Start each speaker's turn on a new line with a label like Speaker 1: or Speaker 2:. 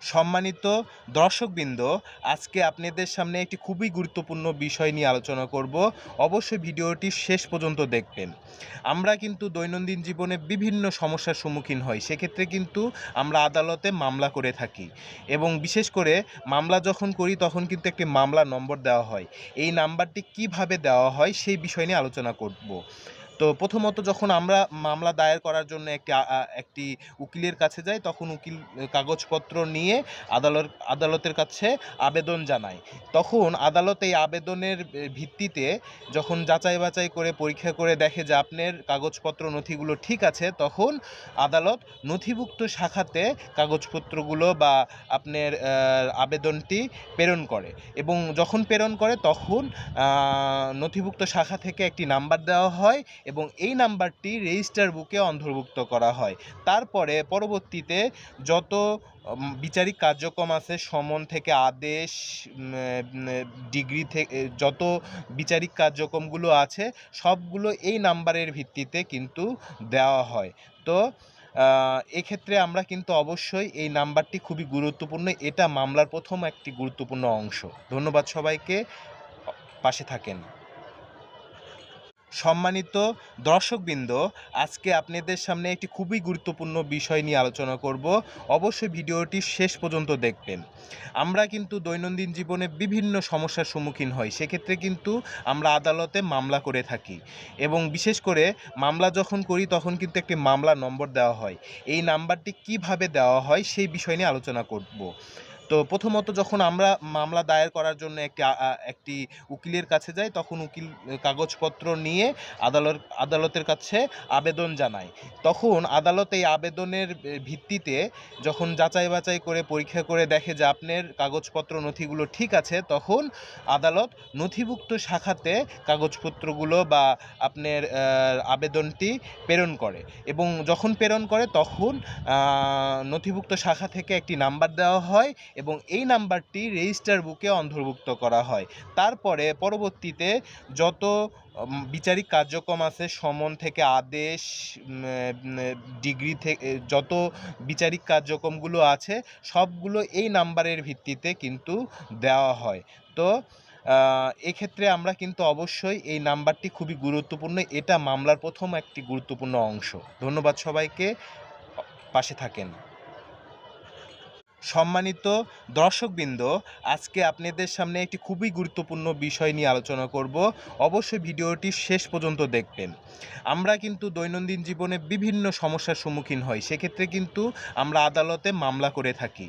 Speaker 1: সম্মানিত দর্শকবৃন্দ, আজকে আপনাদের সামনে একটি খুবই গুরুত্বপূর্ণ বিষয় নিয়ে আলোচনা করব। অবশ্যই ভিডিওটি শেষ পর্যন্ত দেখবেন। আমরা কিন্তু দৈনন্দিন জীবনে বিভিন্ন সমস্যার সম্মুখীন হই, সেক্ষেত্রে কিন্তু আমরা আদালতে মামলা করে থাকি এবং বিশেষ করে মামলা যখন করি তখন কিন্তু একটি মামলা নম্বর দেওয়া হয়। এই নাম্বারটি কিভাবে দেওয়া হয় সেই বিষয় নিয়ে আলোচনা করব। তো প্রথমত যখন আমরা মামলা দায়ের করার জন্য একটি উকিলের কাছে যাই, তখন উকিল কাগজপত্র নিয়ে আদালতের কাছে আবেদন জানায়। তখন আদালত এই আবেদনের ভিত্তিতে যখন যাচাই বাছাই করে পরীক্ষা করে দেখে যে আপনার কাগজপত্র নথিগুলো ঠিক আছে, তখন আদালত নথিভুক্ত শাখাতে কাগজপত্রগুলো বা আপনার আবেদনটি প্রেরণ করে এবং যখন প্রেরণ করে তখন নথিভুক্ত শাখা থেকে একটি নাম্বার দেওয়া হয় এবং এই নাম্বারটি রেজিস্টার বুকে অন্তর্ভুক্ত করা হয়। তারপরে পরবর্তীতে যত বিচারিক কার্যক্রম আছে, সমন থেকে আদেশ, ডিগ্রি থেকে যত বিচারিক কার্যক্রমগুলো আছে, সবগুলো এই নাম্বারের ভিত্তিতে কিন্তু দেওয়া হয়। তো এক্ষেত্রে আমরা কিন্তু অবশ্যই এই নাম্বারটি খুবই গুরুত্বপূর্ণ। এটা মামলার প্রথম একটি গুরুত্বপূর্ণ অংশ। ধন্যবাদ সবাইকে। পাশে থাকেন। সম্মানিত দর্শকবৃন্দ, আজকে আপনাদের সামনে একটি খুবই গুরুত্বপূর্ণ বিষয় নিয়ে আলোচনা করব। অবশ্যই ভিডিওটি শেষ পর্যন্ত দেখবেন। আমরা কিন্তু দৈনন্দিন জীবনে বিভিন্ন সমস্যার সম্মুখীন হই, সেক্ষেত্রে কিন্তু আমরা আদালতে মামলা করে থাকি এবং বিশেষ করে মামলা যখন করি তখন কিন্তু একটি মামলা নম্বর দেওয়া হয়। এই নাম্বারটি কিভাবে দেওয়া হয় সেই বিষয় নিয়ে আলোচনা করব। তো প্রথমত যখন আমরা মামলা দায়ের করার জন্য একটি উকিলের কাছে যাই, তখন উকিল কাগজপত্র নিয়ে আদালতের কাছে আবেদন জানায়। তখন আদালত এই আবেদনের ভিত্তিতে যখন যাচাই বাছাই করে পরীক্ষা করে দেখে যে আপনার কাগজপত্র নথিগুলো ঠিক আছে, তখন আদালত নথিভুক্ত শাখাতে কাগজপত্রগুলো বা আপনার আবেদনটি প্রেরণ করে এবং যখন প্রেরণ করে তখন নথিভুক্ত শাখা থেকে একটি নাম্বার দেওয়া হয় এবং এই নাম্বারটি রেজিস্টার বুকে অন্তর্ভুক্ত করা হয়। তারপরে পরবর্তীতে যত বিচারিক কার্যক্রম আছে, সমন থেকে আদেশ, ডিগ্রি থেকে যত বিচারিক কার্যক্রমগুলো আছে, সবগুলো এই নাম্বারের ভিত্তিতে কিন্তু দেওয়া হয়। তো এক্ষেত্রে আমরা কিন্তু অবশ্যই এই নাম্বারটি খুবই গুরুত্বপূর্ণ। এটা মামলার প্রথম একটি গুরুত্বপূর্ণ অংশ। ধন্যবাদ সবাইকে। পাশে থাকেন। সম্মানিত দর্শকবৃন্দ, আজকে আপনাদের সামনে একটি খুবই গুরুত্বপূর্ণ বিষয় নিয়ে আলোচনা করব। অবশ্যই ভিডিওটি শেষ পর্যন্ত দেখবেন। আমরা কিন্তু দৈনন্দিন জীবনে বিভিন্ন সমস্যার সম্মুখীন হই, সেক্ষেত্রে কিন্তু আমরা আদালতে মামলা করে থাকি